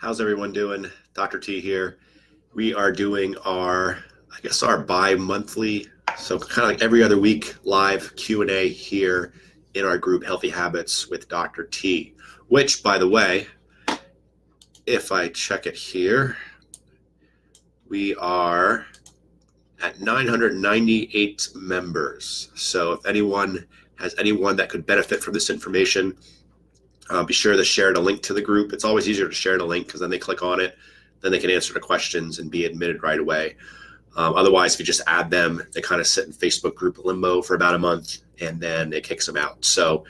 How's everyone doing? Dr. T here. We are doing our bi-monthly, so kind of like every other week, live Q&A here in our group, Healthy Habits with Dr. T, which, by the way, if I check it here, we are at 998 members. So if anyone has anyone that could benefit from this information, be sure to share the link to the group. It's always easier to share the link because then they click on it, then they can answer the questions and be admitted right away. Otherwise, if you just add them, they kind of sit in Facebook group limbo for about a month, and then it kicks them out. So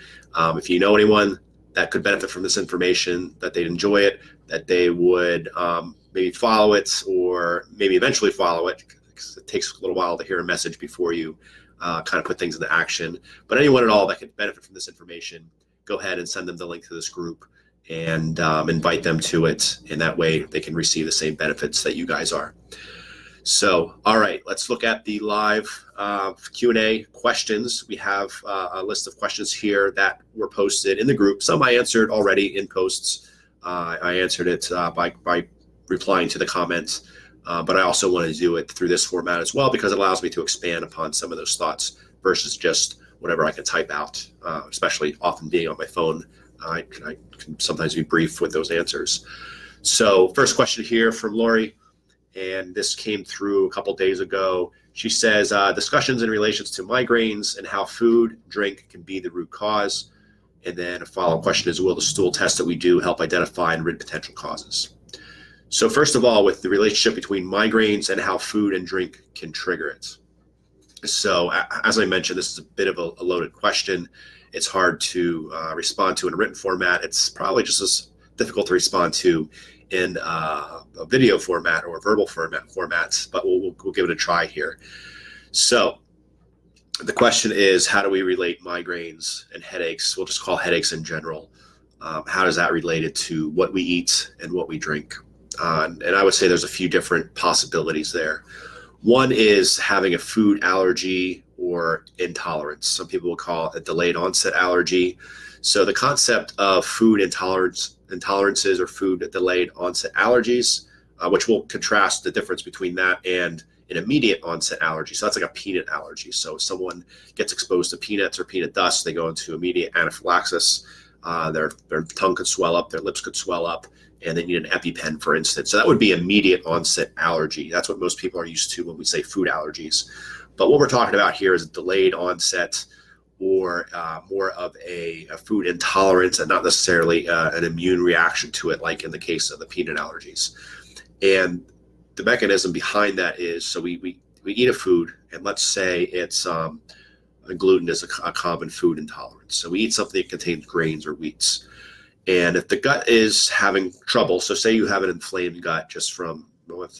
if you know anyone that could benefit from this information, that they'd enjoy it, that they would maybe follow it or maybe eventually follow it, because it takes a little while to hear a message before you kind of put things into action. But anyone at all that could benefit from this information, go ahead and send them the link to this group and invite them to it. And that way they can receive the same benefits that you guys are. So, all right, let's look at the live Q&A questions. We have a list of questions here that were posted in the group. Some I answered already in posts. I answered it by replying to the comments, but I also want to do it through this format as well because it allows me to expand upon some of those thoughts versus just whatever I can type out, especially often being on my phone. I can sometimes be brief with those answers. So first question here from Lori, and this came through a couple days ago. She says, discussions in relations to migraines and how food, drink can be the root cause. And then a follow-up question is, will the stool test that we do help identify and rid potential causes? So first of all, with the relationship between migraines and how food and drink can trigger it. So as I mentioned, this is a bit of a loaded question. It's hard to respond to in a written format. It's probably just as difficult to respond to in a video format or a verbal formats, but we'll give it a try here. So the question is, how do we relate migraines and headaches? We'll just call headaches in general. How does that relate to what we eat and what we drink? And I would say there's a few different possibilities there. One is having a food allergy or intolerance. Some people will call it a delayed onset allergy. So the concept of food intolerances or food delayed onset allergies, which will contrast the difference between that and an immediate onset allergy. So that's like a peanut allergy. So if someone gets exposed to peanuts or peanut dust, they go into immediate anaphylaxis. Their tongue could swell up, their lips could swell up, and they need an EpiPen, for instance. So that would be immediate onset allergy. That's what most people are used to when we say food allergies. But what we're talking about here is a delayed onset or more of a food intolerance and not necessarily an immune reaction to it, like in the case of the peanut allergies. And the mechanism behind that is, so we eat a food, and let's say it's gluten is a common food intolerance. So we eat something that contains grains or wheats. And if the gut is having trouble, so say you have an inflamed gut just from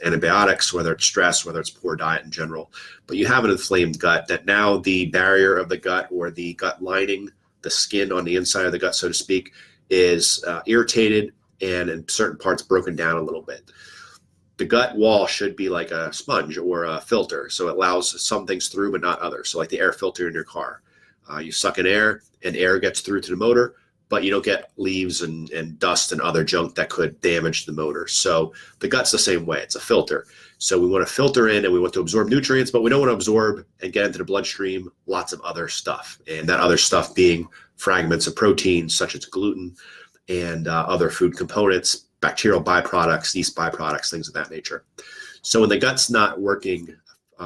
antibiotics, whether it's stress, whether it's poor diet in general, but you have an inflamed gut, that now the barrier of the gut or the gut lining, the skin on the inside of the gut, so to speak, is irritated and in certain parts broken down a little bit. The gut wall should be like a sponge or a filter, so it allows some things through but not others. So like the air filter in your car, you suck in air and air gets through to the motor, but you don't get leaves and dust and other junk that could damage the motor. So the gut's the same way. It's a filter. So we want to filter in and we want to absorb nutrients, but we don't want to absorb and get into the bloodstream lots of other stuff. And that other stuff being fragments of protein, such as gluten and other food components, bacterial byproducts, yeast byproducts, things of that nature. So when the gut's not working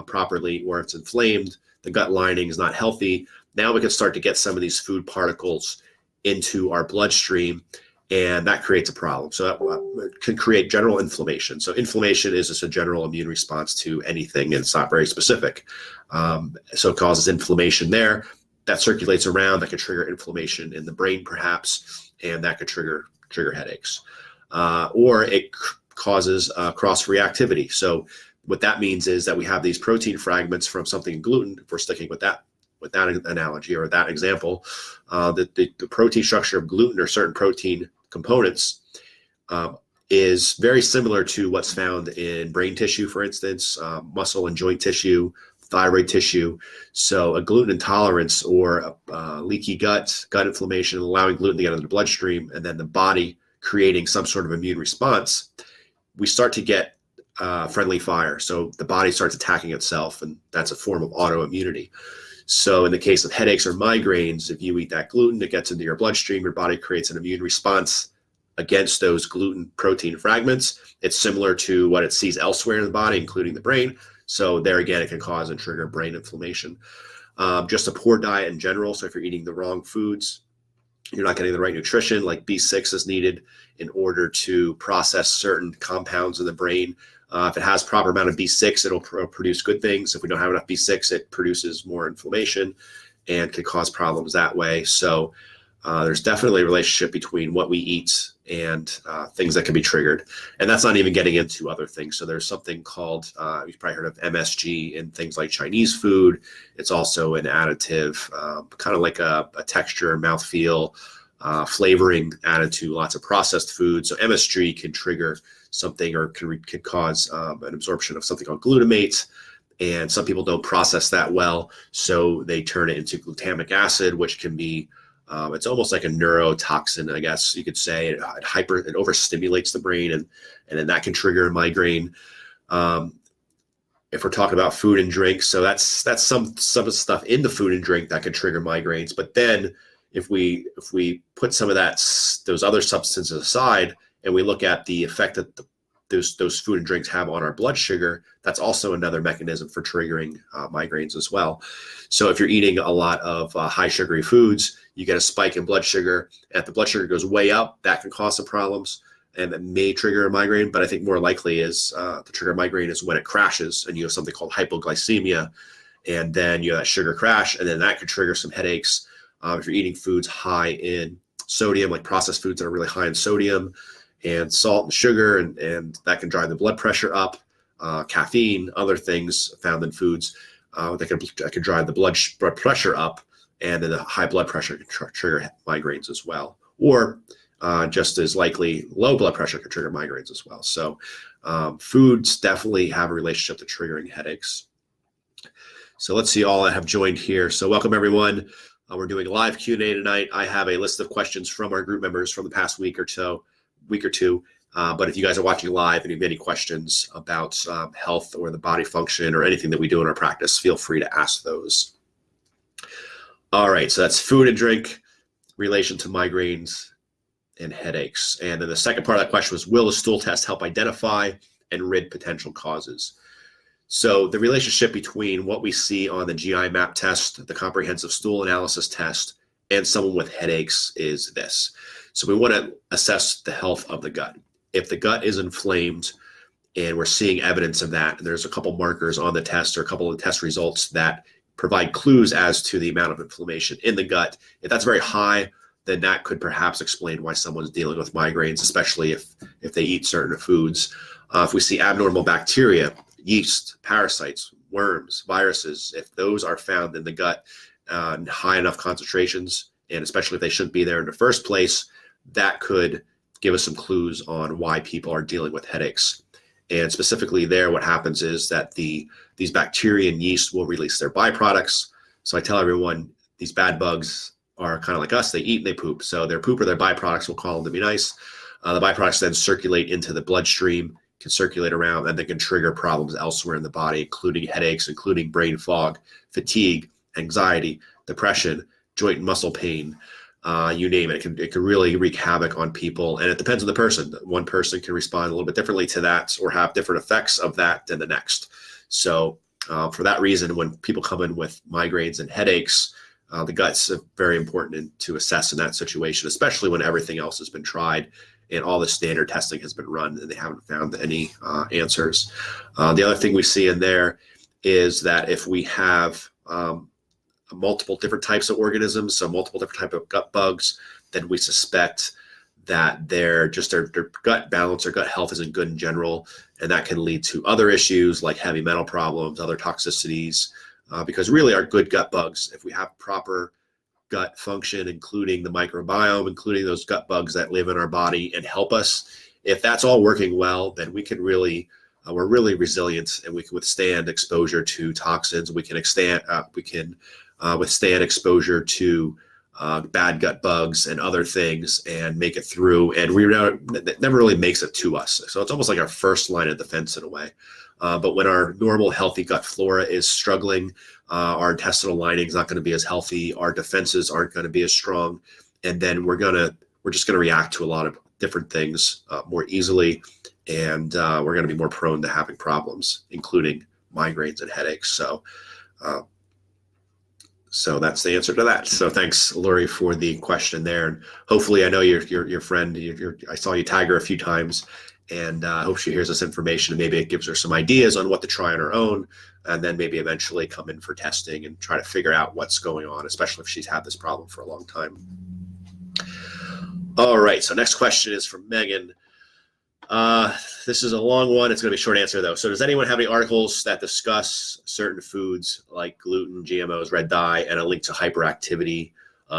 properly or it's inflamed, the gut lining is not healthy, now we can start to get some of these food particles into our bloodstream, and that creates a problem. So that can create general inflammation. So inflammation is just a general immune response to anything, and it's not very specific. So it causes inflammation there. That circulates around, that could trigger inflammation in the brain perhaps, and that could trigger headaches. Or it causes cross-reactivity. So what that means is that we have these protein fragments from something in gluten, if we're sticking with that analogy or that example, the protein structure of gluten or certain protein components is very similar to what's found in brain tissue, for instance, muscle and joint tissue, thyroid tissue. So a gluten intolerance or a leaky gut inflammation, allowing gluten to get into the bloodstream, and then the body creating some sort of immune response, we start to get friendly fire. So the body starts attacking itself, and that's a form of autoimmunity. So in the case of headaches or migraines, if you eat that gluten, it gets into your bloodstream, your body creates an immune response against those gluten protein fragments. It's similar to what it sees elsewhere in the body, including the brain. So there again, it can cause and trigger brain inflammation. Just a poor diet in general. So if you're eating the wrong foods, you're not getting the right nutrition, like B6 is needed in order to process certain compounds in the brain. If it has proper amount of B6, it'll produce good things. If we don't have enough B6, it produces more inflammation and can cause problems that way. So there's definitely a relationship between what we eat and things that can be triggered. And that's not even getting into other things. So there's something called, you've probably heard of MSG in things like Chinese food. It's also an additive, kind of like a texture, mouthfeel, flavoring added to lots of processed food. So MSG can trigger something or can cause an absorption of something called glutamate. And some people don't process that well. So they turn it into glutamic acid, which can be it's almost like a neurotoxin, I guess you could say. It overstimulates the brain, and then that can trigger a migraine. If we're talking about food and drink, so that's some of the stuff in the food and drink that can trigger migraines. But then if we put some of those other substances aside and we look at the effect that those food and drinks have on our blood sugar, that's also another mechanism for triggering migraines as well. So if you're eating a lot of high sugary foods, you get a spike in blood sugar. And if the blood sugar goes way up, that can cause some problems and that may trigger a migraine. But I think more likely is to trigger migraine is when it crashes and you have something called hypoglycemia, and then you have that sugar crash, and then that could trigger some headaches. If you're eating foods high in sodium, like processed foods that are really high in sodium and salt and sugar, and that can drive the blood pressure up. Caffeine, other things found in foods that can drive the blood pressure up, and then the high blood pressure can trigger migraines as well. Or just as likely, low blood pressure can trigger migraines as well. So foods definitely have a relationship to triggering headaches. So let's see all that have joined here. So welcome everyone. We're doing a live Q&A tonight. I have a list of questions from our group members from the past week or two. But if you guys are watching live and you have any questions about health or the body function or anything that we do in our practice, feel free to ask those. All right, so that's food and drink, relation to migraines and headaches. And then the second part of that question was, will a stool test help identify and rid potential causes? So the relationship between what we see on the GI map test, the comprehensive stool analysis test, and someone with headaches is this. So we want to assess the health of the gut. If the gut is inflamed and we're seeing evidence of that, and there's a couple markers on the test or a couple of test results that provide clues as to the amount of inflammation in the gut, if that's very high, then that could perhaps explain why someone's dealing with migraines, especially if they eat certain foods. If we see abnormal bacteria, yeast, parasites, worms, viruses, if those are found in the gut in high enough concentrations, and especially if they shouldn't be there in the first place, that could give us some clues on why people are dealing with headaches. And specifically there, what happens is that these bacteria and yeast will release their byproducts. So I tell everyone, these bad bugs are kind of like us. They eat and they poop. So their poop or their byproducts, we'll call them to be nice. The byproducts then circulate into the bloodstream, can circulate around, and they can trigger problems elsewhere in the body, including headaches, including brain fog, fatigue, anxiety, depression, joint and muscle pain, you name it. It can really wreak havoc on people, and it depends on the person. One person can respond a little bit differently to that or have different effects of that than the next. So for that reason, when people come in with migraines and headaches, the gut's very important to assess in that situation, especially when everything else has been tried and all the standard testing has been run and they haven't found any answers. The other thing we see in there is that if we have multiple different types of organisms, so multiple different types of gut bugs, then we suspect that their gut balance or gut health isn't good in general, and that can lead to other issues like heavy metal problems, other toxicities, because really our good gut bugs, if we have proper gut function, including the microbiome, including those gut bugs that live in our body and help us, if that's all working well, then we can really we're really resilient, and we can withstand exposure to toxins. We can withstand exposure to bad gut bugs and other things and make it through. And it never really makes it to us. So it's almost like our first line of defense in a way. But when our normal healthy gut flora is struggling, our intestinal lining is not going to be as healthy. Our defenses aren't going to be as strong. And then we're just going to react to a lot of different things more easily. And we're going to be more prone to having problems, including migraines and headaches. So that's the answer to that. So thanks, Lori, for the question there. And hopefully, I know your friend. I saw you tag her a few times, and I hope she hears this information and maybe it gives her some ideas on what to try on her own, and then maybe eventually come in for testing and try to figure out what's going on, especially if she's had this problem for a long time. All right. So next question is from Megan. This is a long one. It's going to be a short answer, though. So does anyone have any articles that discuss certain foods like gluten, GMOs, red dye, and a link to hyperactivity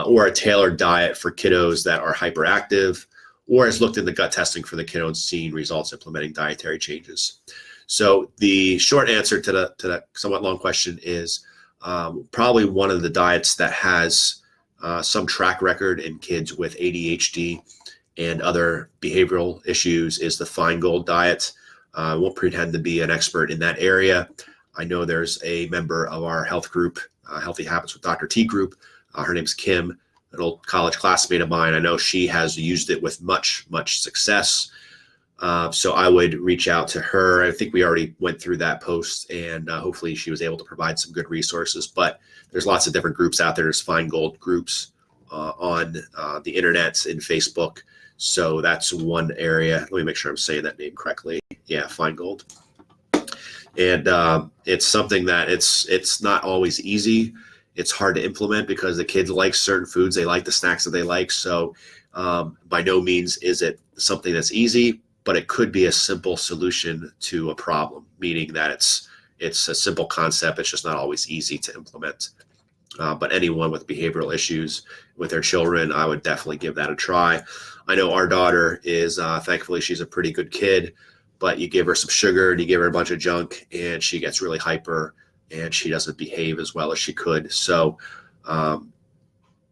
or a tailored diet for kiddos that are hyperactive, or has looked into gut testing for the kiddo and seen results implementing dietary changes? So the short answer to that somewhat long question is probably one of the diets that has some track record in kids with ADHD and other behavioral issues is the Feingold diet. I won't pretend to be an expert in that area. I know there's a member of our health group, Healthy Habits with Dr. T group. Her name's Kim, an old college classmate of mine. I know she has used it with much success. So I would reach out to her. I think we already went through that post, and hopefully she was able to provide some good resources. But there's lots of different groups out there. There's Feingold groups on the internet and Facebook. So that's one area. Let me make sure I'm saying that name correctly. Yeah, Feingold. And it's something that it's not always easy. It's hard to implement because the kids like certain foods. They like the snacks that they like. So by no means is it something that's easy, but it could be a simple solution to a problem, meaning that it's a simple concept. It's just not always easy to implement. But anyone with behavioral issues with their children, I would definitely give that a try. I know our daughter is, thankfully, she's a pretty good kid, but you give her some sugar and you give her a bunch of junk and she gets really hyper and she doesn't behave as well as she could. So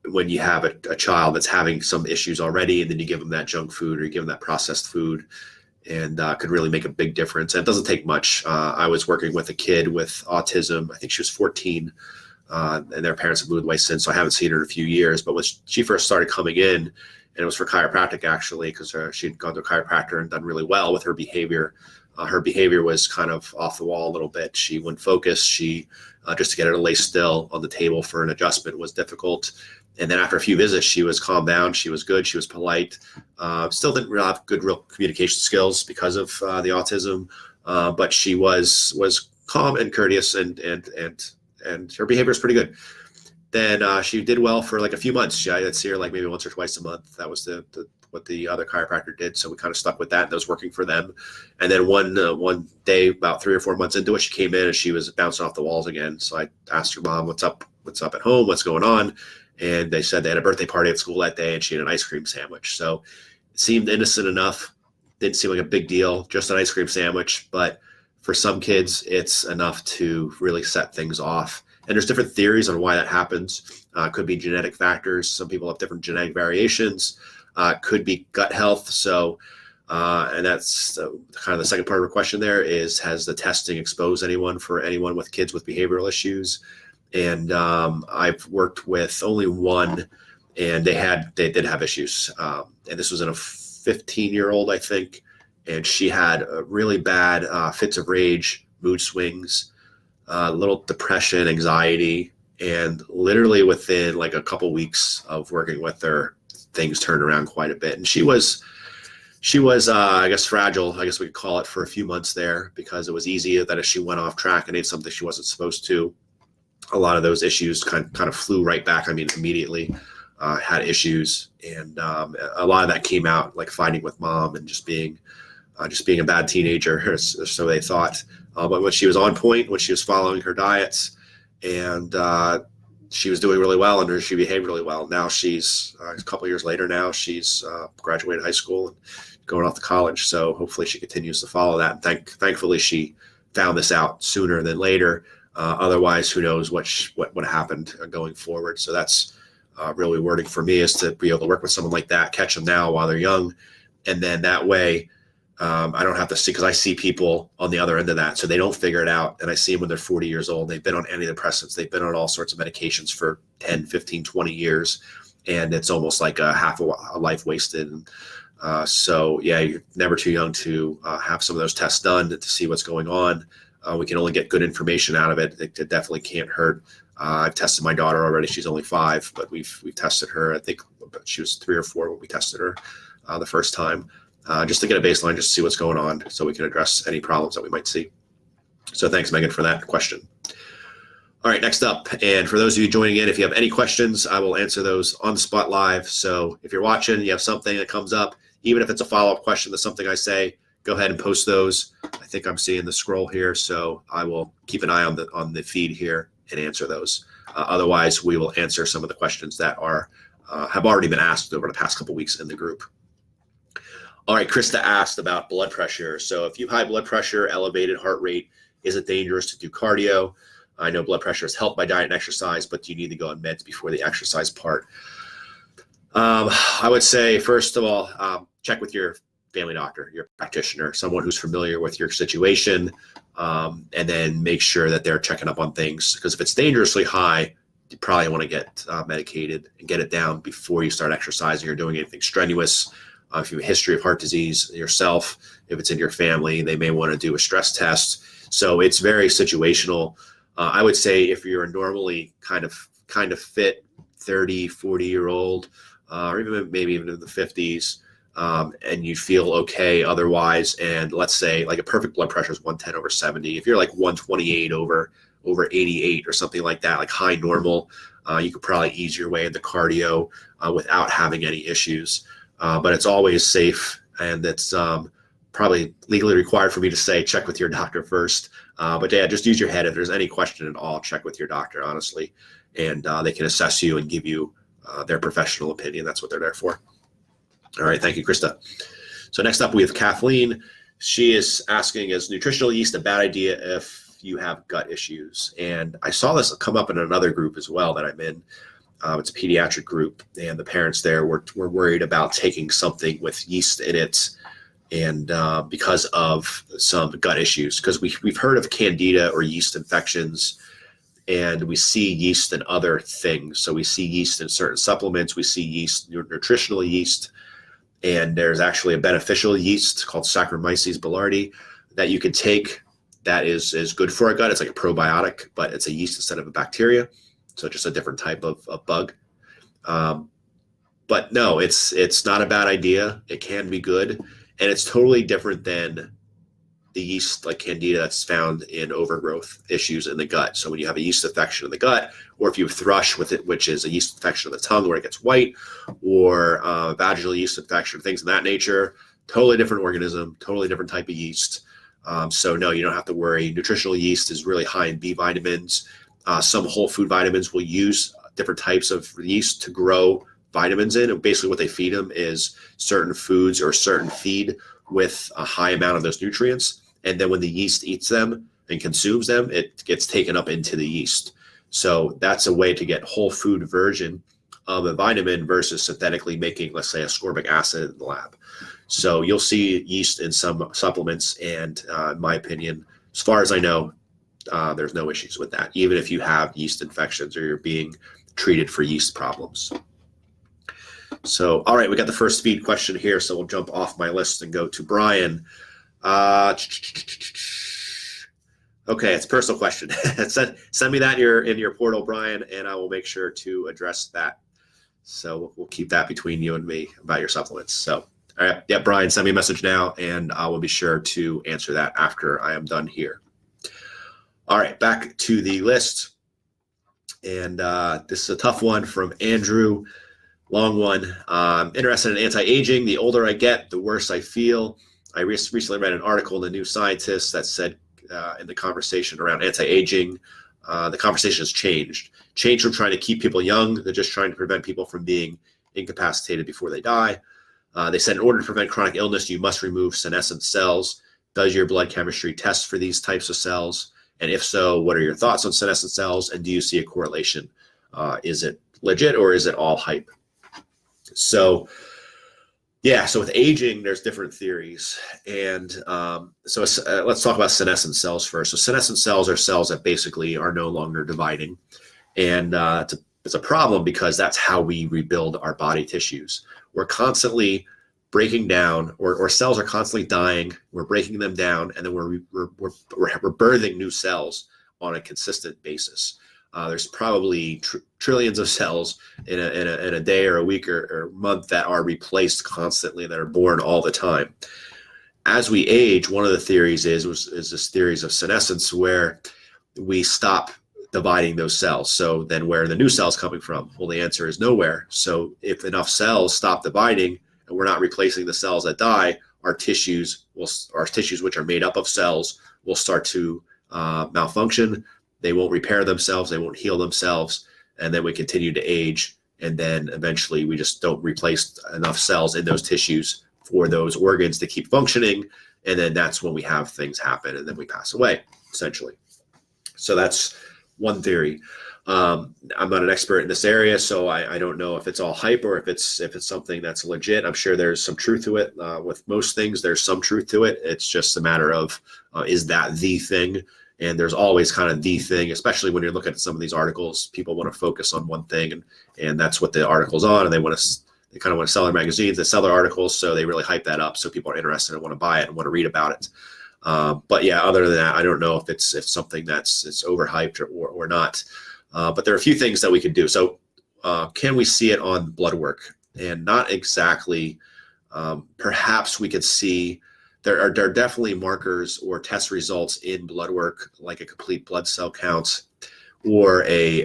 when you have a child that's having some issues already and then you give them that junk food or you give them that processed food, and could really make a big difference. And it doesn't take much. I was working with a kid with autism. I think she was 14. And their parents have moved away since, so I haven't seen her in a few years. But when she first started coming in, and it was for chiropractic actually, because she'd gone to a chiropractor and done really well with her behavior. Her behavior was kind of off the wall a little bit. She wouldn't focus. She just to get her to lay still on the table for an adjustment was difficult. And then after a few visits, she was calmed down. She was good. She was polite. Still didn't really have good real communication skills because of the autism, but she was calm and courteous and her behavior is pretty good. Then she did well for like a few months. I'd see her like maybe once or twice a month. That was what the other chiropractor did. So we kind of stuck with that. And that was working for them. And then one day, about 3 or 4 months into it, she came in and she was bouncing off the walls again. So I asked her mom, what's up at home? What's going on? And they said they had a birthday party at school that day and she had an ice cream sandwich. So it seemed innocent enough. Didn't seem like a big deal, just an ice cream sandwich. But for some kids, it's enough to really set things off. And there's different theories on why that happens. Could be genetic factors. Some people have different genetic variations. Could be gut health. So, and that's kind of the second part of the question there is, has the testing exposed anyone with kids with behavioral issues? And I've worked with only one, and they did have issues. And this was in a 15-year-old, I think. And she had really bad fits of rage, mood swings, little depression, anxiety, and literally within like a couple weeks of working with her, things turned around quite a bit. And she was, I guess, fragile, I guess we could call it, for a few months there, because it was easy that if she went off track and ate something she wasn't supposed to, a lot of those issues kind of flew right back. I mean, immediately had issues. And a lot of that came out like fighting with mom and just being a bad teenager, so they thought. But when she was on point, when she was following her diets, and she was doing really well, and she behaved really well. Now she's a couple years later. Now she's graduated high school and going off to college. So hopefully she continues to follow that. And thankfully she found this out sooner than later. Otherwise, who knows what happened going forward. So that's real rewarding for me is to be able to work with someone like that, catch them now while they're young. And then that way, I don't have to see, because I see people on the other end of that, so they don't figure it out. And I see them when they're 40 years old. They've been on antidepressants. They've been on all sorts of medications for 10, 15, 20 years. And it's almost like a half a life wasted. So yeah, you're never too young to have some of those tests done to see what's going on. We can only get good information out of it. It definitely can't hurt. I've tested my daughter already. She's only 5, but we've tested her. I think she was 3 or 4 when we tested her the first time, just to get a baseline, just to see what's going on, so we can address any problems that we might see. So thanks, Megan, for that question. All right, next up, and for those of you joining in, if you have any questions, I will answer those on the spot live. So if you're watching, you have something that comes up, even if it's a follow-up question to something I say, go ahead and post those. I think I'm seeing the scroll here, so I will keep an eye on the feed here and answer those. Otherwise, we will answer some of the questions that are have already been asked over the past couple weeks in the group. All right, Krista asked about blood pressure. So if you have high blood pressure, elevated heart rate, is it dangerous to do cardio? I know blood pressure is helped by diet and exercise, but do you need to go on meds before the exercise part? I would say, first of all, check with your family doctor, your practitioner, someone who's familiar with your situation, and then make sure that they're checking up on things. Because if it's dangerously high, you probably want to get medicated and get it down before you start exercising or doing anything strenuous. If you have a history of heart disease yourself, if it's in your family, they may want to do a stress test. So it's very situational. I would say if you're a normally kind of fit 30, 40-year-old, or even maybe even in the 50s, and you feel okay otherwise, and let's say like a perfect blood pressure is 110/70. If you're like 128 over 88 or something like that, like high normal, you could probably ease your way into cardio without having any issues. But it's always safe, and it's probably legally required for me to say check with your doctor first. But yeah, just use your head. If there's any question at all, check with your doctor, honestly, and they can assess you and give you their professional opinion. That's what they're there for. All right, thank you, Krista. So next up, we have Kathleen. She is asking, is nutritional yeast a bad idea if you have gut issues? And I saw this come up in another group as well that I'm in. It's a pediatric group, and the parents there were worried about taking something with yeast in it, and because of some gut issues, because we've heard of candida or yeast infections, and we see yeast in other things. So we see yeast in certain supplements, we see yeast, nutritional yeast, and there's actually a beneficial yeast called Saccharomyces boulardii that you can take that is good for our gut. It's like a probiotic, but it's a yeast instead of a bacteria. So just a different type of bug. But no, it's not a bad idea. It can be good. And it's totally different than the yeast like candida that's found in overgrowth issues in the gut. So when you have a yeast infection in the gut, or if you have thrush with it, which is a yeast infection of the tongue where it gets white, or vaginal yeast infection, things of that nature, totally different organism, totally different type of yeast. So no, you don't have to worry. Nutritional yeast is really high in B vitamins. Some whole food vitamins will use different types of yeast to grow vitamins in. And basically what they feed them is certain foods or certain feed with a high amount of those nutrients. And then when the yeast eats them and consumes them, it gets taken up into the yeast. So that's a way to get whole food version of a vitamin versus synthetically making, let's say, ascorbic acid in the lab. So you'll see yeast in some supplements, and in my opinion, as far as I know, there's no issues with that, even if you have yeast infections or you're being treated for yeast problems. So, all right, we got the first feed question here, so we'll jump off my list and go to Brian. Okay, it's a personal question. Send me that in your portal, Brian, and I will make sure to address that. So we'll keep that between you and me about your supplements. So, all right, yeah, Brian, send me a message now, and I will be sure to answer that after I am done here. All right, back to the list. And this is a tough one from Andrew, long one. Interested in anti-aging. The older I get, the worse I feel. I recently read an article in the New Scientist that said in the conversation around anti-aging, the conversation has changed. Changed from trying to keep people young. They're just trying to prevent people from being incapacitated before they die. They said in order to prevent chronic illness, you must remove senescent cells. Does your blood chemistry test for these types of cells? And if so, what are your thoughts on senescent cells? And do you see a correlation? Is it legit or is it all hype? So yeah, so with aging, there's different theories. And let's talk about senescent cells first. So senescent cells are cells that basically are no longer dividing. And it's a problem because that's how we rebuild our body tissues. We're constantly breaking down, or cells are constantly dying. We're breaking them down, and then we're birthing new cells on a consistent basis. There's probably trillions of cells in a day or a week or month that are replaced constantly, that are born all the time. As we age, one of the theories is this theories of senescence, where we stop dividing those cells. So then where are the new cells coming from? Well, the answer is nowhere. So if enough cells stop dividing and we're not replacing the cells that die, our tissues, which are made up of cells, will start to malfunction. They won't repair themselves. They won't heal themselves. And then we continue to age. And then eventually we just don't replace enough cells in those tissues for those organs to keep functioning. And then that's when we have things happen, and then we pass away, essentially. So that's one theory. I'm not an expert in this area, so I don't know if it's all hype or if it's something that's legit. I'm sure there's some truth to it. With most things, there's some truth to it. It's just a matter of is that the thing? And there's always kind of the thing, especially when you're looking at some of these articles. People want to focus on one thing, and that's what the article's on, and they kind of want to sell their magazines, they sell their articles, so they really hype that up, so people are interested and want to buy it and want to read about it. But yeah, other than that, I don't know if it's something it's overhyped or not. But there are a few things that we can do. So can we see it on blood work? And not exactly. Perhaps we could see there are definitely markers or test results in blood work, like a complete blood cell count or a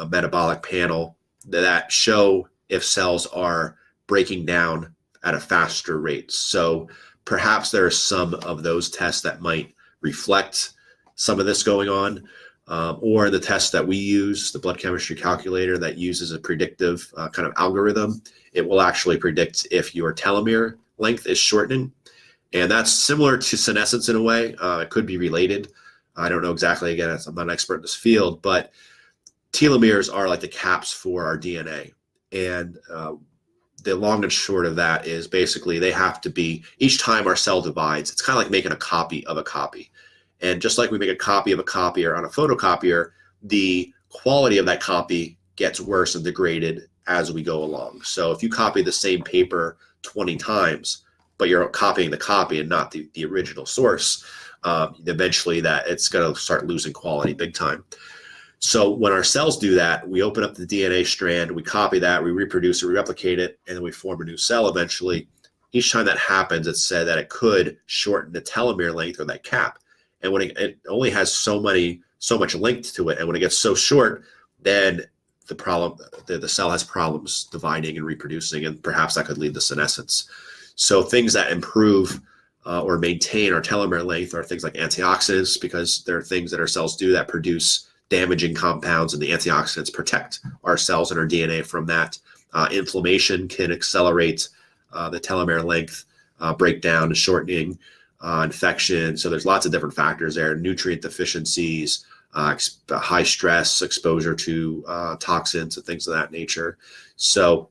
metabolic panel, that show if cells are breaking down at a faster rate. So perhaps there are some of those tests that might reflect some of this going on, or the test that we use, the blood chemistry calculator, that uses a predictive kind of algorithm. It will actually predict if your telomere length is shortening. And that's similar to senescence in a way. It could be related. I don't know exactly. Again, I'm not an expert in this field, but telomeres are like the caps for our DNA. And the long and short of that is basically they have to be, each time our cell divides, it's kind of like making a copy of a copy. And just like we make a copy of a copier on a photocopier, the quality of that copy gets worse and degraded as we go along. So if you copy the same paper 20 times, but you're copying the copy and not the original source, eventually that it's going to start losing quality big time. So when our cells do that, we open up the DNA strand, we copy that, we reproduce it, we replicate it, and then we form a new cell eventually. Each time that happens, it's said that it could shorten the telomere length, or that cap. And when it only has so much length to it, and when it gets so short, then the cell has problems dividing and reproducing, and perhaps that could lead to senescence. So things that improve or maintain our telomere length are things like antioxidants, because there are things that our cells do that produce damaging compounds, and the antioxidants protect our cells and our DNA from that. Inflammation can accelerate the telomere length breakdown and shortening. Infection. So there's lots of different factors there. Nutrient deficiencies, high stress, exposure to toxins and things of that nature. So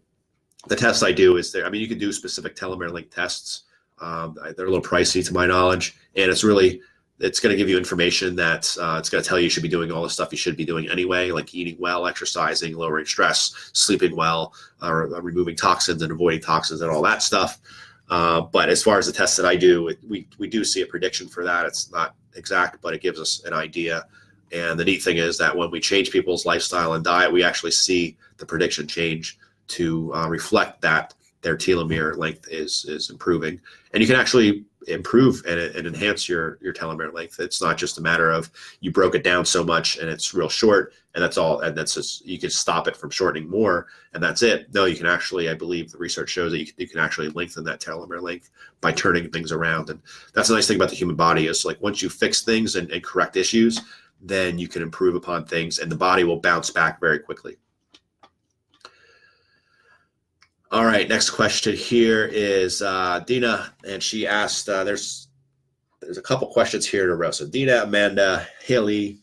the tests I do is you can do specific telomere length tests. They're a little pricey to my knowledge, and it's going to give you information that it's going to tell you should be doing all the stuff you should be doing anyway, like eating well, exercising, lowering stress, sleeping well, removing toxins and avoiding toxins and all that stuff. But as far as the tests that I do, we do see a prediction for that. It's not exact, but it gives us an idea. And the neat thing is that when we change people's lifestyle and diet, we actually see the prediction change to reflect that their telomere length is improving. And you can actually improve and enhance your telomere length. It's not just a matter of you broke it down so much and it's real short, and that's all, and that's just, you can stop it from shortening more and that's it. No, you can actually, I believe the research shows that you can actually lengthen that telomere length by turning things around. And that's the nice thing about the human body, is like once you fix things and correct issues, then you can improve upon things and the body will bounce back very quickly. All right, next question here is Dina, and she asked, there's a couple questions here in a row. So Dina, Amanda, Haley,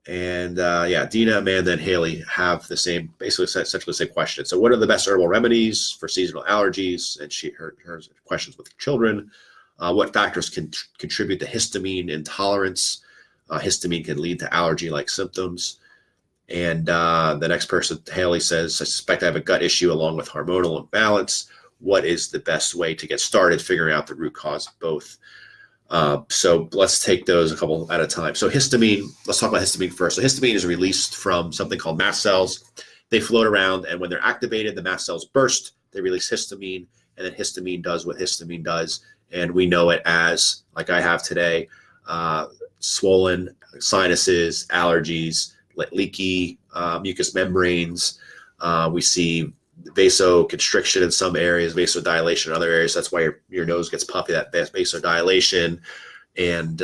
And yeah, Dina, Amanda, and Haley have the same, basically essentially the same question. So what are the best herbal remedies for seasonal allergies? And her questions with children. What factors can contribute to histamine intolerance? Histamine can lead to allergy-like symptoms. And the next person, Haley, says, I suspect I have a gut issue along with hormonal imbalance. What is the best way to get started figuring out the root cause of both? So let's take those a couple at a time. So histamine, let's talk about histamine first. So histamine is released from something called mast cells. They float around, and when they're activated, the mast cells burst. They release histamine, and then histamine does what histamine does. And we know it as, like I have today, swollen sinuses, allergies, leaky mucous membranes. We see vasoconstriction in some areas, vasodilation in other areas. That's why your nose gets puffy, that vasodilation. And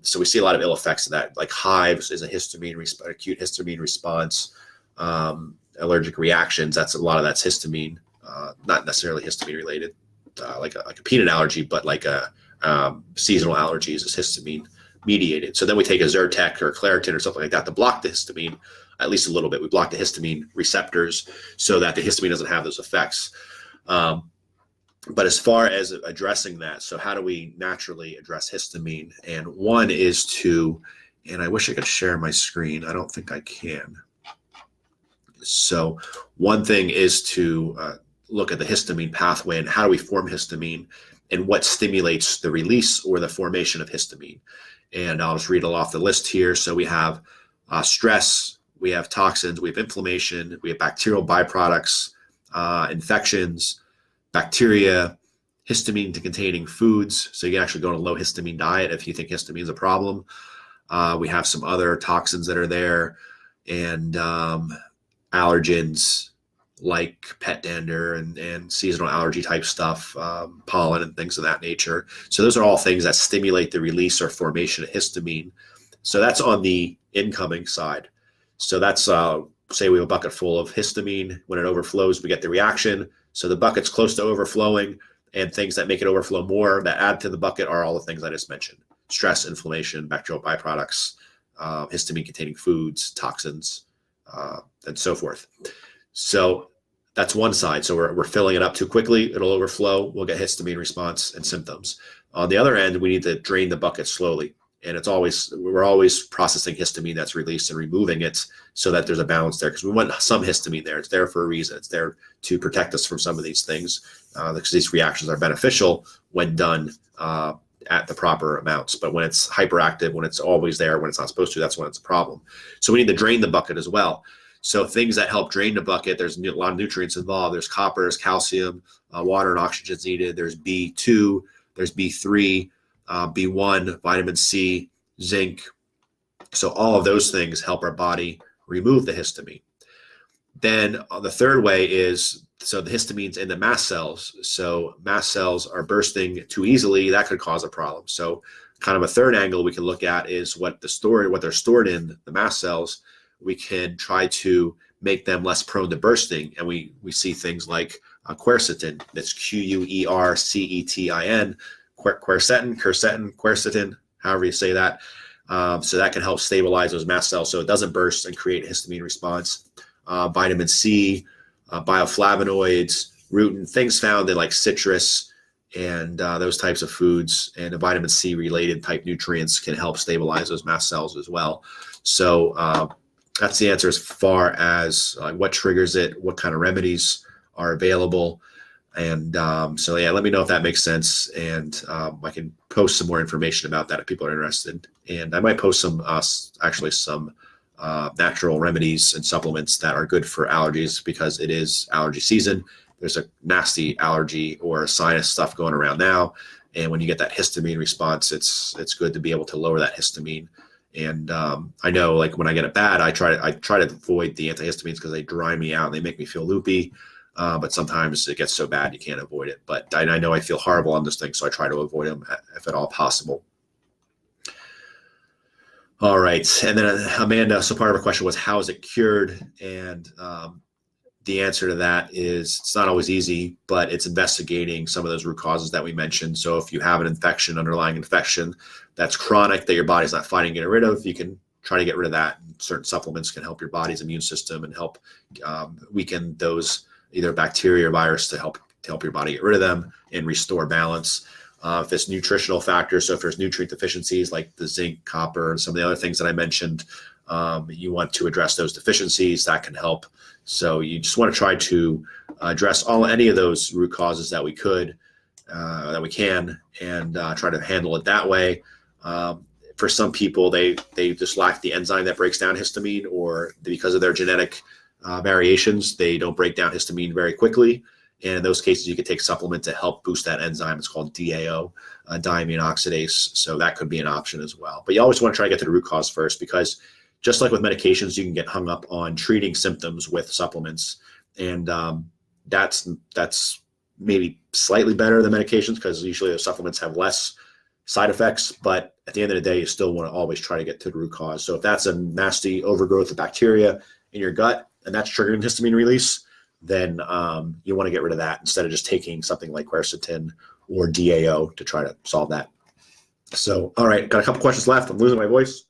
so we see a lot of ill effects of that. Like hives is a acute histamine response. Allergic reactions, that's a lot of that's histamine, not necessarily histamine related, like a peanut allergy, but like a seasonal allergies is histamine mediated. So then we take a Zyrtec or Claritin or something like that to block the histamine, at least a little bit. We block the histamine receptors so that the histamine doesn't have those effects. But as far as addressing that, so how do we naturally address histamine? And one is to, and I wish I could share my screen. I don't think I can. So one thing is to look at the histamine pathway and how do we form histamine and what stimulates the release or the formation of histamine. And I'll just read it off the list here. So we have stress, we have toxins, we have inflammation, we have bacterial byproducts, infections, bacteria, histamine containing foods. So you can actually go on a low histamine diet if you think histamine is a problem. We have some other toxins that are there, and allergens like pet dander and seasonal allergy type stuff, pollen and things of that nature. So those are all things that stimulate the release or formation of histamine. So that's on the incoming side. So that's, say we have a bucket full of histamine. When it overflows, we get the reaction. So the bucket's close to overflowing, and things that make it overflow more that add to the bucket are all the things I just mentioned: stress, inflammation, bacterial byproducts, histamine containing foods, toxins, and so forth. So that's one side. So we're filling it up too quickly, it'll overflow, we'll get histamine response and symptoms. On the other end, we need to drain the bucket slowly. And we're always processing histamine that's released and removing it so that there's a balance there, because we want some histamine there. It's there for a reason. It's there to protect us from some of these things, because these reactions are beneficial when done at the proper amounts. But when it's hyperactive, when it's always there, when it's not supposed to, that's when it's a problem. So we need to drain the bucket as well. So things that help drain the bucket, there's a lot of nutrients involved. There's copper, there's calcium, water and oxygen is needed. There's B2, there's B3, B1, vitamin C, zinc. So all of those things help our body remove the histamine. Then the third way is, so the histamine's in the mast cells. So mast cells are bursting too easily. That could cause a problem. So kind of a third angle we can look at is what they're stored in the mast cells. We can try to make them less prone to bursting. And we see things like quercetin. That's Quercetin, quercetin, however you say that. So that can help stabilize those mast cells so it doesn't burst and create a histamine response. Vitamin C, bioflavonoids, rutin, things found in like citrus and those types of foods, and the vitamin C related type nutrients can help stabilize those mast cells as well. So that's the answer as far as what triggers it, what kind of remedies are available. And so, yeah, let me know if that makes sense. And I can post some more information about that if people are interested. And I might post some natural remedies and supplements that are good for allergies, because it is allergy season. There's a nasty allergy or sinus stuff going around now. And when you get that histamine response, it's good to be able to lower that histamine. And I know, like, when I get it bad, I try to avoid the antihistamines because they dry me out and they make me feel loopy. But sometimes it gets so bad you can't avoid it. But I know I feel horrible on this thing, so I try to avoid them if at all possible. All right. And then Amanda, so part of her question was, how is it cured? And the answer to that is, it's not always easy, but it's investigating some of those root causes that we mentioned. So if you have an infection, underlying infection that's chronic, that your body's not fighting getting rid of, you can try to get rid of that. Certain supplements can help your body's immune system and help weaken those either bacteria or virus to help your body get rid of them and restore balance. If it's nutritional factors, so if there's nutrient deficiencies like the zinc, copper, and some of the other things that I mentioned, you want to address those deficiencies. That can help. So you just want to try to address any of those root causes that we can, and try to handle it that way. For some people, they just lack the enzyme that breaks down histamine, or because of their genetic variations, they don't break down histamine very quickly. And in those cases, you could take supplement to help boost that enzyme. It's called DAO, diamine oxidase. So that could be an option as well. But you always want to try to get to the root cause first, because just like with medications, you can get hung up on treating symptoms with supplements. And that's maybe slightly better than medications, because usually the supplements have less side effects. But at the end of the day, you still want to always try to get to the root cause. So if that's a nasty overgrowth of bacteria in your gut and that's triggering histamine release, then you want to get rid of that instead of just taking something like quercetin or DAO to try to solve that. So, all right, got a couple questions left. I'm losing my voice.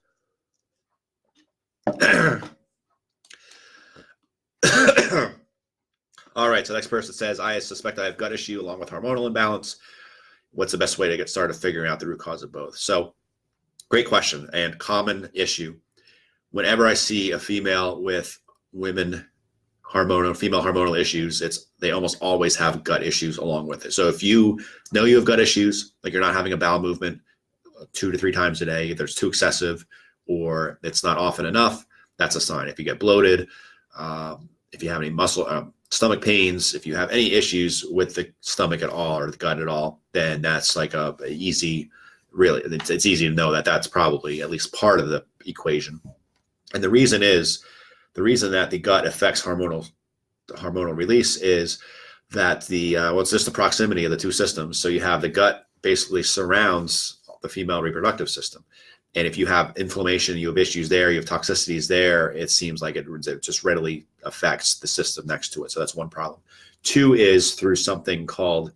All right, so the next person says, I suspect I have gut issue along with hormonal imbalance. What's the best way to get started figuring out the root cause of both? So, great question and common issue. Whenever I see a female with female hormonal issues, they almost always have gut issues along with it. So if you know you have gut issues, like you're not having a bowel movement 2 to 3 times a day, either it's too excessive or it's not often enough, that's a sign. If you get bloated, if you have any stomach pains, if you have any issues with the stomach at all or the gut at all, then that's like it's easy to know that that's probably at least part of the equation. And the reason that the gut affects hormonal release is that it's just the proximity of the two systems. So you have the gut basically surrounds the female reproductive system. And if you have inflammation, you have issues there, you have toxicities there, it seems like it just readily affects the system next to it. So that's one problem. 2 is through something called,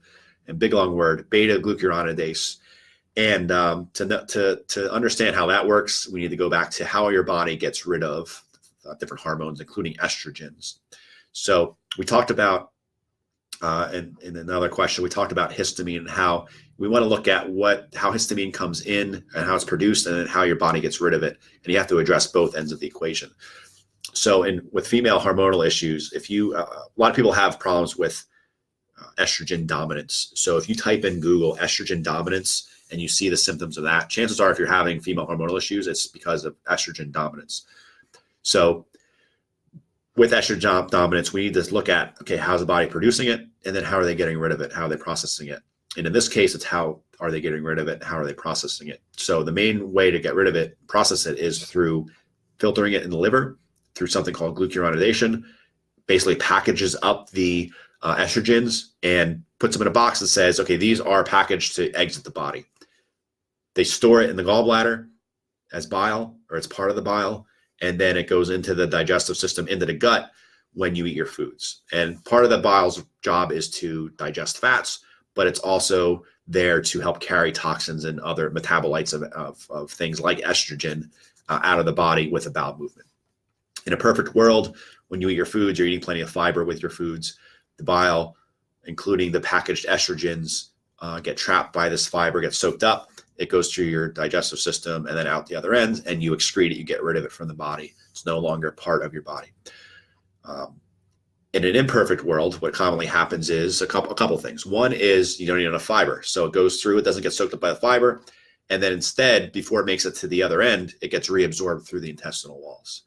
a big long word, beta-glucuronidase. And to understand how that works, we need to go back to how your body gets rid of different hormones, including estrogens. So we talked about, in another question, we talked about histamine and how we want to look at how histamine comes in and how it's produced and then how your body gets rid of it. And you have to address both ends of the equation. So with female hormonal issues, a lot of people have problems with estrogen dominance. So if you type in Google estrogen dominance and you see the symptoms of that, chances are if you're having female hormonal issues, it's because of estrogen dominance. So with estrogen dominance, we need to look at, okay, how's the body producing it? And then how are they getting rid of it? How are they processing it? And in this case, it's how are they getting rid of it? And how are they processing it? So the main way to get rid of it, process it, is through filtering it in the liver through something called glucuronidation. Basically packages up the estrogens and puts them in a box that says, okay, these are packaged to exit the body. They store it in the gallbladder as bile, or it's part of the bile. And then it goes into the digestive system, into the gut when you eat your foods. And part of the bile's job is to digest fats, but it's also there to help carry toxins and other metabolites of things like estrogen out of the body with a bowel movement. In a perfect world, when you eat your foods, you're eating plenty of fiber with your foods. The bile, including the packaged estrogens, get trapped by this fiber, get soaked up. It goes through your digestive system and then out the other end, and you excrete it. You get rid of it from the body. It's no longer part of your body. In an imperfect world, what commonly happens is a couple things. One is you don't need enough fiber. So it goes through, it doesn't get soaked up by the fiber. And then instead, before it makes it to the other end, it gets reabsorbed through the intestinal walls.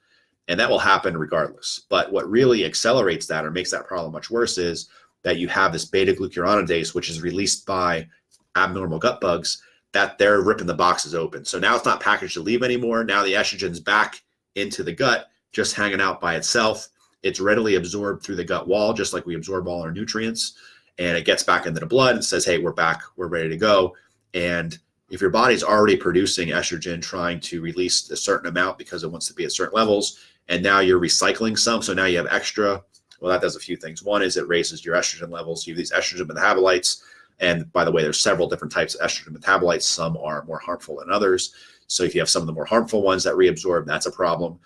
And that will happen regardless. But what really accelerates that or makes that problem much worse is that you have this beta-glucuronidase, which is released by abnormal gut bugs, that they're ripping the boxes open. So now it's not packaged to leave anymore. Now the estrogen's back into the gut, just hanging out by itself. It's readily absorbed through the gut wall, just like we absorb all our nutrients. And it gets back into the blood and says, hey, we're back, we're ready to go. And if your body's already producing estrogen, trying to release a certain amount because it wants to be at certain levels, and now you're recycling some, so now you have extra, well, that does a few things. One is it raises your estrogen levels. You have these estrogen metabolites And by the way, there's several different types of estrogen metabolites. Some are more harmful than others. So if you have some of the more harmful ones that reabsorb, that's a problem.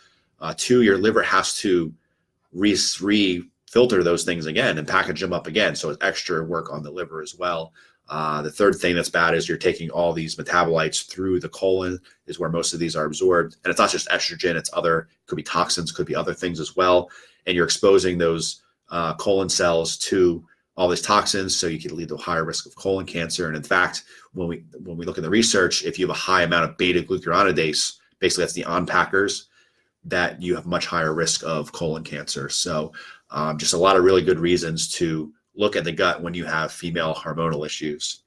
Two, your liver has to re-filter those things again and package them up again. So it's extra work on the liver as well. The third thing that's bad is you're taking all these metabolites through the colon, is where most of these are absorbed. And it's not just estrogen, it's other, could be toxins, could be other things as well. And you're exposing those colon cells to all these toxins, so you can lead to a higher risk of colon cancer. And in fact, when we look at the research, if you have a high amount of beta glucuronidase, basically that's the unpackers, that you have much higher risk of colon cancer. So just a lot of really good reasons to look at the gut when you have female hormonal issues.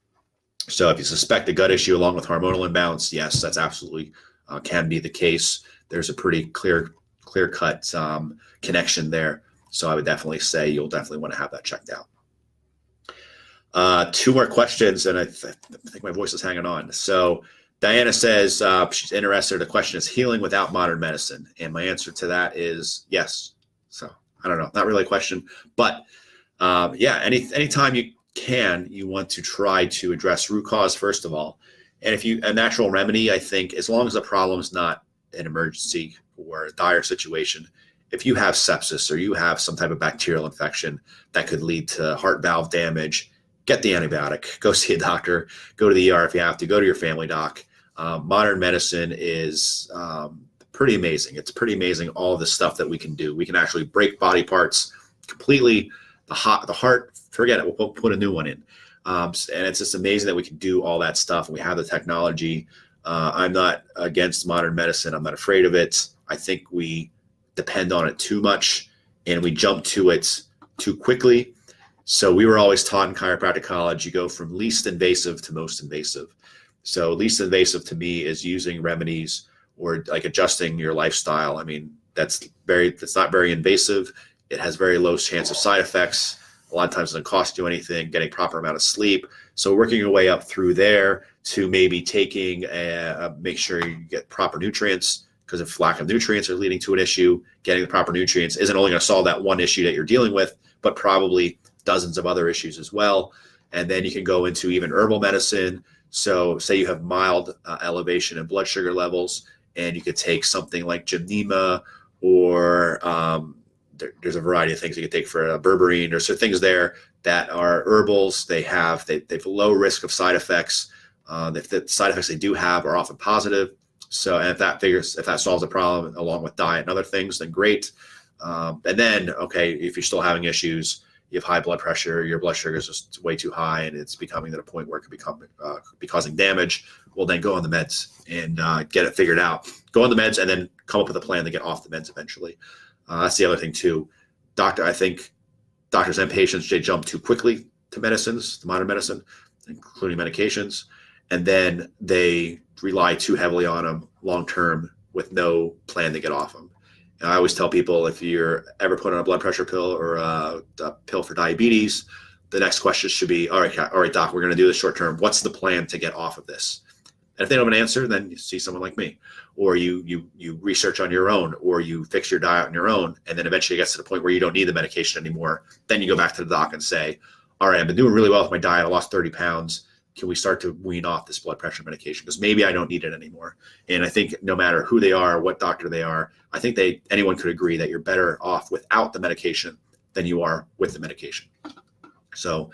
So if you suspect a gut issue along with hormonal imbalance, yes, that's absolutely can be the case. There's a pretty clear-cut connection there. So I would definitely say you'll definitely want to have that checked out. Two more questions, and I think my voice is hanging on. So Diana says she's interested. The question is healing without modern medicine, and my answer to that is yes. So I don't know, not really a question, but yeah, anytime you want to try to address root cause first of all, and if a natural remedy, I think as long as the problem is not an emergency or a dire situation. If you have sepsis or you have some type of bacterial infection that could lead to heart valve damage, get the antibiotic, go see a doctor, go to the ER if you have to, go to your family doc. Modern medicine is pretty amazing. It's pretty amazing all of the stuff that we can do. We can actually break body parts completely. The heart, forget it, we'll put a new one in. And it's just amazing that we can do all that stuff. We have the technology. I'm not against modern medicine. I'm not afraid of it. I think we depend on it too much and we jump to it too quickly. So we were always taught in chiropractic college, you go from least invasive to most invasive. So least invasive to me is using remedies or like adjusting your lifestyle. I mean, that's not very invasive. It has very low chance of side effects. A lot of times it doesn't cost you anything, getting proper amount of sleep. So working your way up through there to maybe taking, make sure you get proper nutrients, because if lack of nutrients are leading to an issue, getting the proper nutrients isn't only going to solve that one issue that you're dealing with, but probably dozens of other issues as well. And then you can go into even herbal medicine. So say you have mild elevation in blood sugar levels, and you could take something like Gymnema, or there's a variety of things you could take for berberine. There's things there that are herbals. They have low risk of side effects. If the side effects they do have are often positive. So, and if that solves the problem along with diet and other things, then great. And then, okay, if you're still having issues, you have high blood pressure, your blood sugar is just way too high, and it's becoming at a point where it could be causing damage. Well, then go on the meds and get it figured out. Go on the meds and then come up with a plan to get off the meds eventually. That's the other thing too. I think doctors and patients, they jump too quickly to medicines, to modern medicine, including medications, and then they rely too heavily on them long-term with no plan to get off them. And I always tell people, if you're ever put on a blood pressure pill or a pill for diabetes, the next question should be, all right, doc, we're going to do this short term. What's the plan to get off of this? And if they don't have an answer, then you see someone like me, or you research on your own, or you fix your diet on your own. And then eventually it gets to the point where you don't need the medication anymore. Then you go back to the doc and say, all right, I've been doing really well with my diet. I lost 30 pounds. Can we start to wean off this blood pressure medication? Because maybe I don't need it anymore. And I think no matter who they are, what doctor they are, I think anyone could agree that you're better off without the medication than you are with the medication. So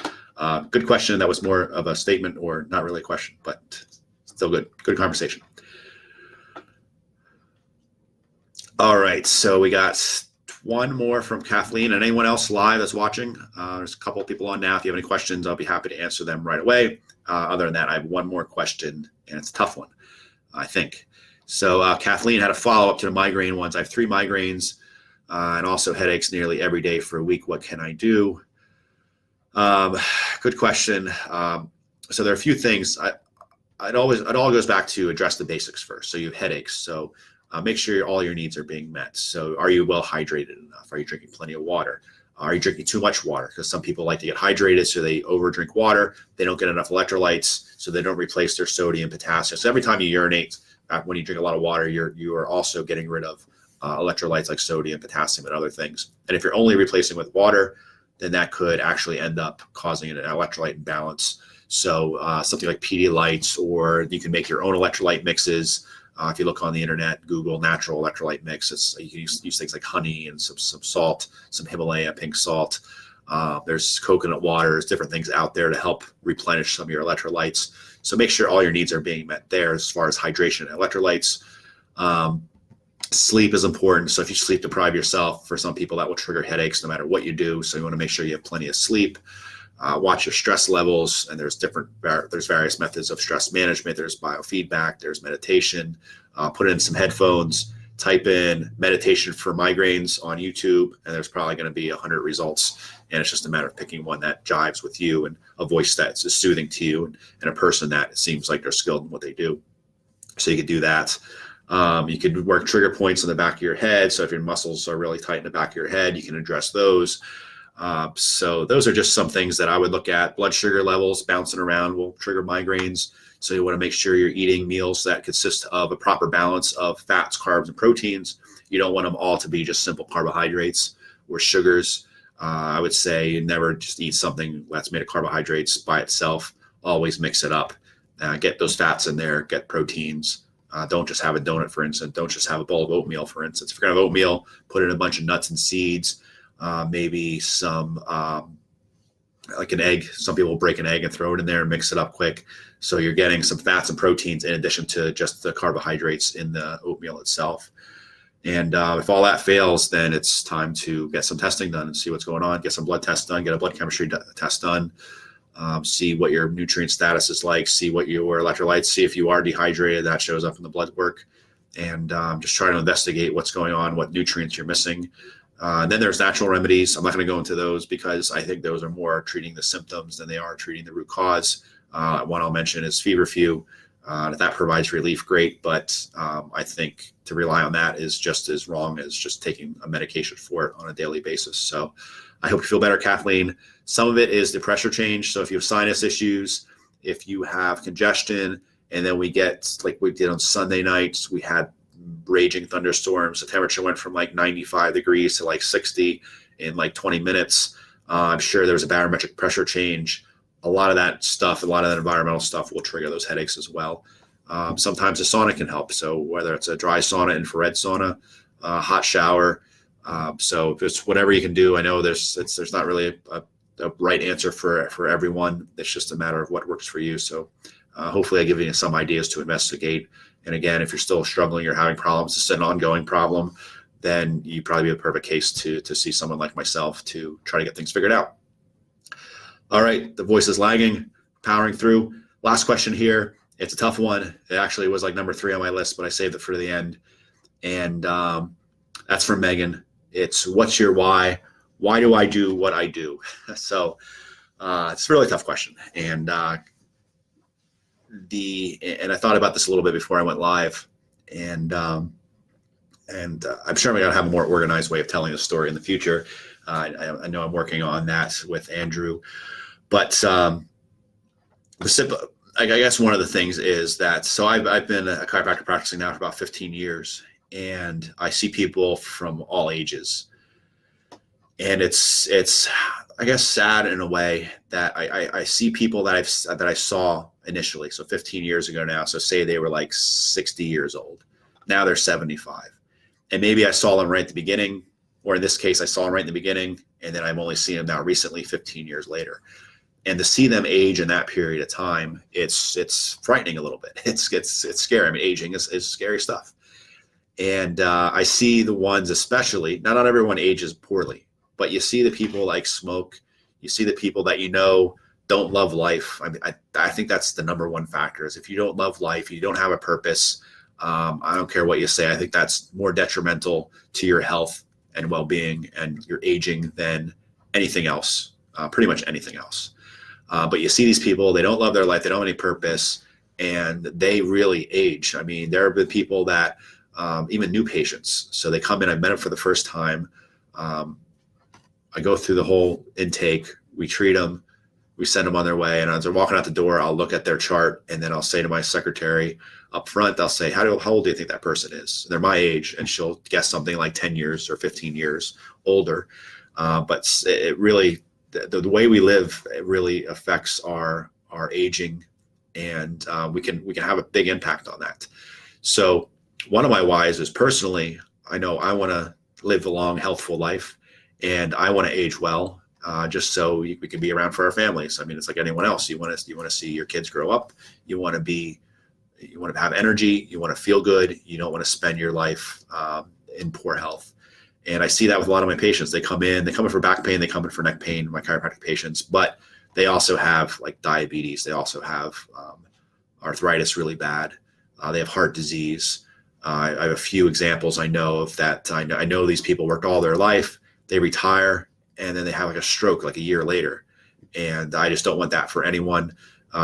good question. That was more of a statement, or not really a question, but still good. Good conversation. All right. So we got one more from Kathleen, and anyone else live that's watching. There's a couple of people on now. If you have any questions, I'll be happy to answer them right away. Other than that, I have one more question, and it's a tough one, I think. So Kathleen had a follow-up to the migraine ones. I have 3 migraines and also headaches nearly every day for a week. What can I do? Good question. So there are a few things. It all goes back to address the basics first. So you have headaches. So make sure all your needs are being met. So are you well hydrated enough? Are you drinking plenty of water? Are you drinking too much water? Because some people like to get hydrated, so they over drink water. They don't get enough electrolytes, so they don't replace their sodium, potassium. So every time you urinate, when you drink a lot of water, you are also getting rid of electrolytes like sodium, potassium, and other things. And if you're only replacing with water, then that could actually end up causing an electrolyte imbalance. So something like Pedialyte, or you can make your own electrolyte mixes. If you look on the internet, Google natural electrolyte mix. You can use things like honey and some salt, some Himalaya pink salt. There's coconut water. There's different things out there to help replenish some of your electrolytes. So make sure all your needs are being met there as far as hydration and electrolytes. Sleep is important. So if you sleep deprive yourself, for some people that will trigger headaches no matter what you do. So you want to make sure you have plenty of sleep. Watch your stress levels, and there's various methods of stress management. There's biofeedback, there's meditation. Put in some headphones, type in meditation for migraines on YouTube, and there's probably going to be 100 results. And it's just a matter of picking one that jives with you and a voice that's soothing to you, and a person that seems like they're skilled in what they do. So you could do that. You could work trigger points in the back of your head. So if your muscles are really tight in the back of your head, you can address those. So those are just some things that I would look at. Blood sugar levels bouncing around will trigger migraines. So you want to make sure you're eating meals that consist of a proper balance of fats, carbs, and proteins. You don't want them all to be just simple carbohydrates or sugars. I would say never just eat something that's made of carbohydrates by itself. Always mix it up. Get those fats in there, get proteins. Don't just have a donut, for instance. Don't just have a bowl of oatmeal, for instance. If you're going to have oatmeal, put in a bunch of nuts and seeds. Maybe some like an egg. Some people break an egg and throw it in there and mix it up quick. So you're getting some fats and proteins in addition to just the carbohydrates in the oatmeal itself. And if all that fails, then it's time to get some testing done and see what's going on. Get some blood tests done. Get a blood chemistry test done. See what your nutrient status is like. See what your electrolytes. See if you are dehydrated. That shows up in the blood work. And just try to investigate what's going on, what nutrients you're missing. And then there's natural remedies. I'm not going to go into those because I think those are more treating the symptoms than they are treating the root cause. One I'll mention is feverfew. If that provides relief, great. But I think to rely on that is just as wrong as just taking a medication for it on a daily basis. So I hope you feel better, Kathleen. Some of it is the pressure change. So if you have sinus issues, if you have congestion, and then we get, like we did on Sunday nights, we had raging thunderstorms. The temperature went from like 95 degrees to like 60 in like 20 minutes. I'm sure there was a barometric pressure change. A lot of that stuff, a lot of that environmental stuff will trigger those headaches as well. Sometimes a sauna can help. So whether it's a dry sauna, infrared sauna, hot shower. So it's whatever you can do. I know there's not really a right answer for everyone. It's just a matter of what works for you. So hopefully I give you some ideas to investigate. And again, if you're still struggling, you're having problems, it's an ongoing problem, then you probably be the perfect case to see someone like myself to try to get things figured out. All right, the voice is lagging, powering through. Last question here. It's a tough one. It actually was like number 3 on my list, but I saved it for the end. And that's from Megan. It's, what's your why? Why do I do what I do? So it's a really tough question. And I thought about this a little bit before I went live, and I'm sure I'm going to have a more organized way of telling the story in the future. I know I'm working on that with Andrew, but I guess one of the things is that, so I've been a chiropractor practicing now for about 15 years, and I see people from all ages, and it's I guess sad in a way that I see people that I saw initially, so 15 years ago now. So say they were like 60 years old. Now they're 75. And maybe I saw them right at the beginning, or in this case, I saw them right in the beginning, and then I'm only seeing them now recently, 15 years later. And to see them age in that period of time, it's frightening a little bit. It's scary. I mean, aging is scary stuff. And I see the ones, especially, not everyone ages poorly, but you see the people like smoke, you see the people that don't love life. I mean, I think that's the number one factor, is if you don't love life, you don't have a purpose. I don't care what you say. I think that's more detrimental to your health and well-being and your aging than anything else, pretty much anything else. But you see these people, they don't love their life, they don't have any purpose, and they really age. I mean, there have been people that, even new patients, so they come in, I've met them for the first time. I go through the whole intake, we treat them, we send them on their way, and as they're walking out the door, I'll look at their chart, and then I'll say to my secretary up front, I'll say, how old do you think that person is? They're my age, and she'll guess something like 10 years or 15 years older. But it really, the way we live, it really affects our are aging, and we can have a big impact on that. So one of my whys is, personally, I know I want to live a long, healthful life, and I want to age well, just so we can be around for our families. I mean, it's like anyone else. You want to see your kids grow up. You want to have energy. You want to feel good. You don't want to spend your life in poor health. And I see that with a lot of my patients. They come in for back pain, they come in for neck pain, my chiropractic patients, but they also have like diabetes. They also have arthritis really bad. They have heart disease. I have a few examples I know of that. I know these people worked all their life, they retire, and then they have like a stroke like a year later. And I just don't want that for anyone.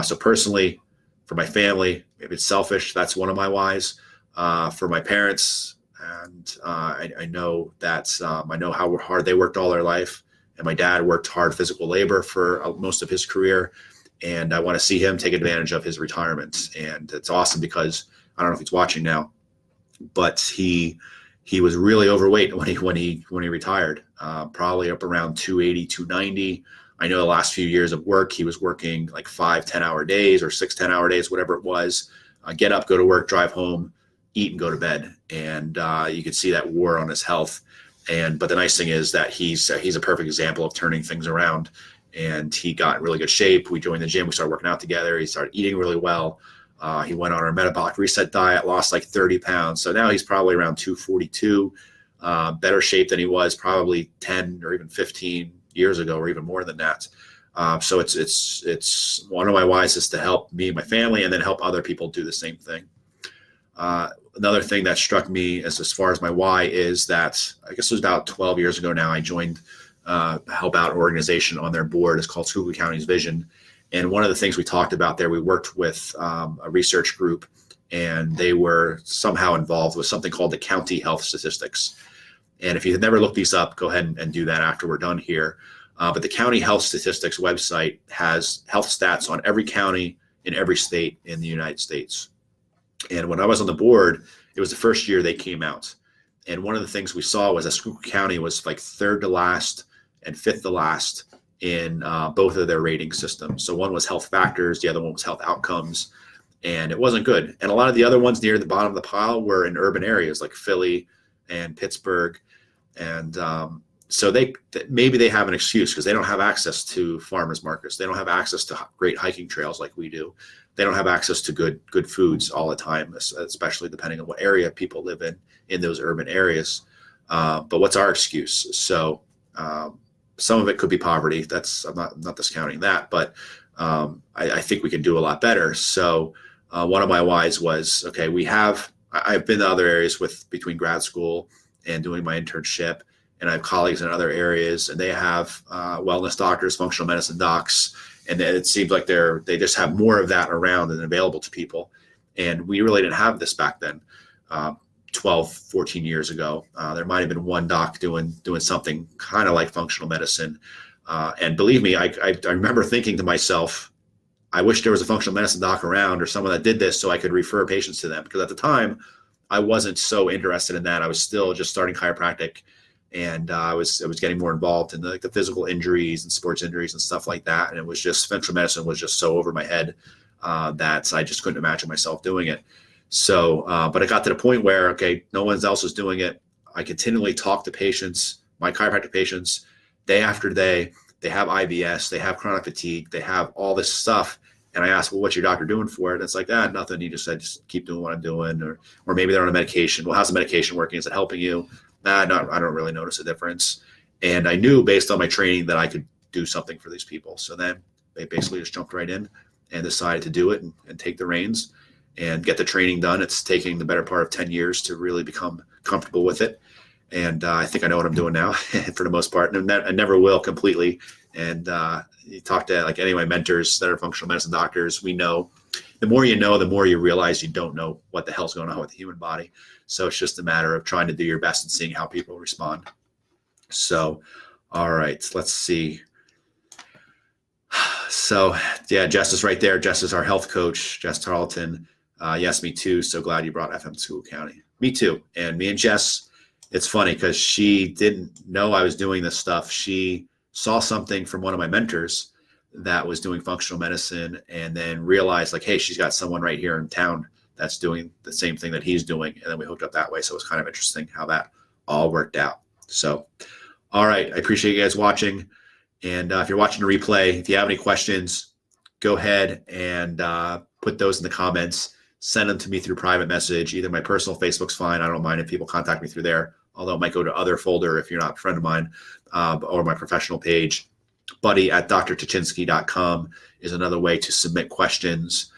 So personally, for my family, maybe it's selfish, that's one of my whys. For my parents, and I know that I know how hard they worked all their life, and my dad worked hard physical labor for most of his career, and I want to see him take advantage of his retirement. And it's awesome because I don't know if he's watching now, but he was really overweight when he retired, probably up around 280, 290. I know the last few years of work, he was working like 5 10-hour days or 6 10-hour days, whatever it was. Get up, go to work, drive home, eat, and go to bed. And you could see that wore on his health. But the nice thing is that he's a perfect example of turning things around. And he got in really good shape. We joined the gym. We started working out together. He started eating really well. He went on our metabolic reset diet, lost like 30 pounds. So now he's probably around 242, better shape than he was probably 10 or even 15 years ago, or even more than that. So it's one of my whys is to help me and my family, and then help other people do the same thing. Another thing that struck me as far as my why is that, I guess it was about 12 years ago now, I joined Help Out organization on their board. It's called Schuylkill County's Vision. And one of the things we talked about there, we worked with a research group, and they were somehow involved with something called the county health statistics. And if you've never looked these up, go ahead and do that after we're done here. But the county health statistics website has health stats on every county in every state in the United States. And when I was on the board, it was the first year they came out. And one of the things we saw was that Schuylkill County was like 3rd to last and 5th to last in both of their rating systems. So one was health factors, the other one was health outcomes, and it wasn't good. And a lot of the other ones near the bottom of the pile were in urban areas like Philly and Pittsburgh. And so maybe they have an excuse because they don't have access to farmers markets. They don't have access to great hiking trails like we do. They don't have access to good foods all the time, especially depending on what area people live in those urban areas. But what's our excuse? So some of it could be poverty. I'm not discounting that, but I think we can do a lot better. So one of my whys was, okay, I've been to other areas between grad school and doing my internship, and I have colleagues in other areas, and they have wellness doctors, functional medicine docs, and it seems like they just have more of that around and available to people. And we really didn't have this back then, 12, 14 years ago. There might have been one doc doing something kind of like functional medicine. And believe me, I remember thinking to myself, I wish there was a functional medicine doc around or someone that did this so I could refer patients to them. Because at the time, I wasn't so interested in that. I was still just starting chiropractic, and I was getting more involved in the physical injuries and sports injuries and stuff like that. And it was just, functional medicine was just so over my head that I just couldn't imagine myself doing it. So, but it got to the point where, okay, no one else was doing it. I continually talk to patients, my chiropractic patients, day after day. They have IBS, they have chronic fatigue, they have all this stuff. And I asked, well, what's your doctor doing for it? And it's like, nothing. He just said, just keep doing what I'm doing. Or maybe they're on a medication. Well, how's the medication working? Is it helping you? I don't really notice a difference. And I knew based on my training that I could do something for these people. So then they basically just jumped right in and decided to do it and take the reins and get the training done. It's taking the better part of 10 years to really become comfortable with it. And I think I know what I'm doing now for the most part. And I never will completely. And you talk to like any of my mentors that are functional medicine doctors, we know the more you know, the more you realize you don't know what the hell's going on with the human body. So it's just a matter of trying to do your best and seeing how people respond. So, all right, let's see. So yeah, Jess is right there. Jess is our health coach, Jess Tarleton. Yes, me too. So glad you brought FM to Schuylkill County. Me too. And me and Jess, it's funny because she didn't know I was doing this stuff. She saw something from one of my mentors that was doing functional medicine, and then realized like, hey, she's got someone right here in town that's doing the same thing that he's doing. And then we hooked up that way. So it was kind of interesting how that all worked out. So, all right. I appreciate you guys watching. And if you're watching a replay, if you have any questions, go ahead and put those in the comments. Send them to me through private message. Either my personal Facebook's fine. I don't mind if people contact me through there, although it might go to other folder if you're not a friend of mine, or my professional page. buddy@drtuchinski.com is another way to submit questions.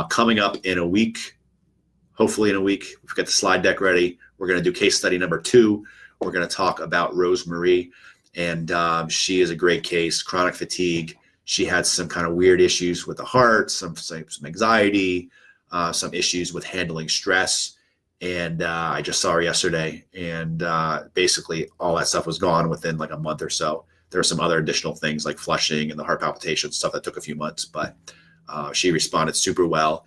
Coming up in a week, hopefully in a week, we've got the slide deck ready. We're going to do case study number 2. We're going to talk about Rosemarie, and she is a great case, chronic fatigue. She had some kind of weird issues with the heart, some anxiety, some issues with handling stress. And I just saw her yesterday, and basically all that stuff was gone within like a month or so. There were some other additional things like flushing and the heart palpitations, stuff that took a few months, but she responded super well.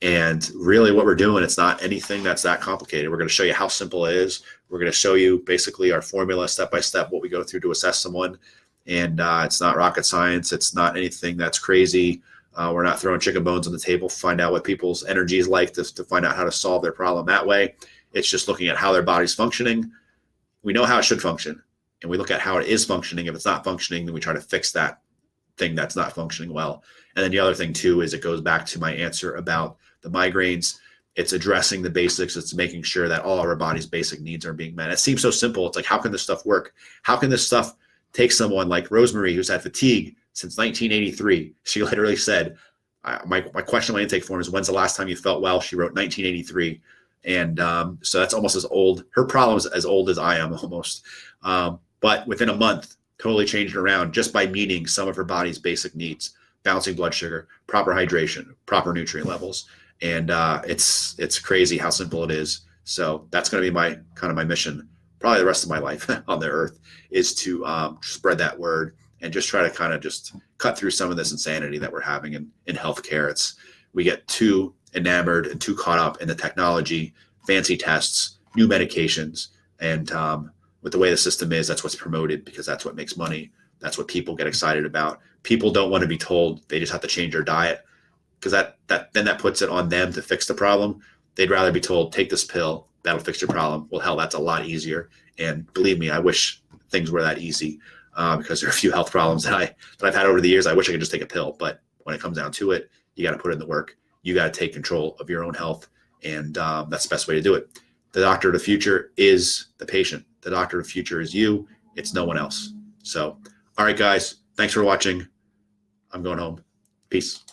And really what we're doing, it's not anything that's that complicated. We're going to show you how simple it is. We're going to show you basically our formula step-by-step, what we go through to assess someone. And it's not rocket science. It's not anything that's crazy. We're not throwing chicken bones on the table, find out what people's energy is like to find out how to solve their problem that way. It's just looking at how their body's functioning. We know how it should function, and we look at how it is functioning. If it's not functioning, then we try to fix that thing that's not functioning well. And then the other thing too is it goes back to my answer about the migraines. It's addressing the basics. It's making sure that all of our body's basic needs are being met. It seems so simple. It's like, how can this stuff work? How can this stuff take someone like Rosemarie, who's had fatigue since 1983? She literally said, my question on my intake form is, when's the last time you felt well? She wrote 1983. And so that's almost as old. Her problem's as old as I am almost. But within a month, totally changed around just by meeting some of her body's basic needs: balancing blood sugar, proper hydration, proper nutrient levels. And it's crazy how simple it is. So that's going to be my mission, probably the rest of my life on the earth, is to spread that word and just try to kind of just cut through some of this insanity that we're having in healthcare. We get too enamored and too caught up in the technology, fancy tests, new medications, and with the way the system is, that's what's promoted because that's what makes money. That's what people get excited about. People don't want to be told they just have to change their diet, because that puts it on them to fix the problem. They'd rather be told, take this pill, that'll fix your problem. Well, hell, that's a lot easier. And believe me, I wish things were that easy, because there are a few health problems that I've had over the years. I wish I could just take a pill, but when it comes down to it, you got to put in the work. You got to take control of your own health, and that's the best way to do it. The doctor of the future is the patient. The doctor of the future is you. It's no one else. So, all right, guys, thanks for watching. I'm going home. Peace.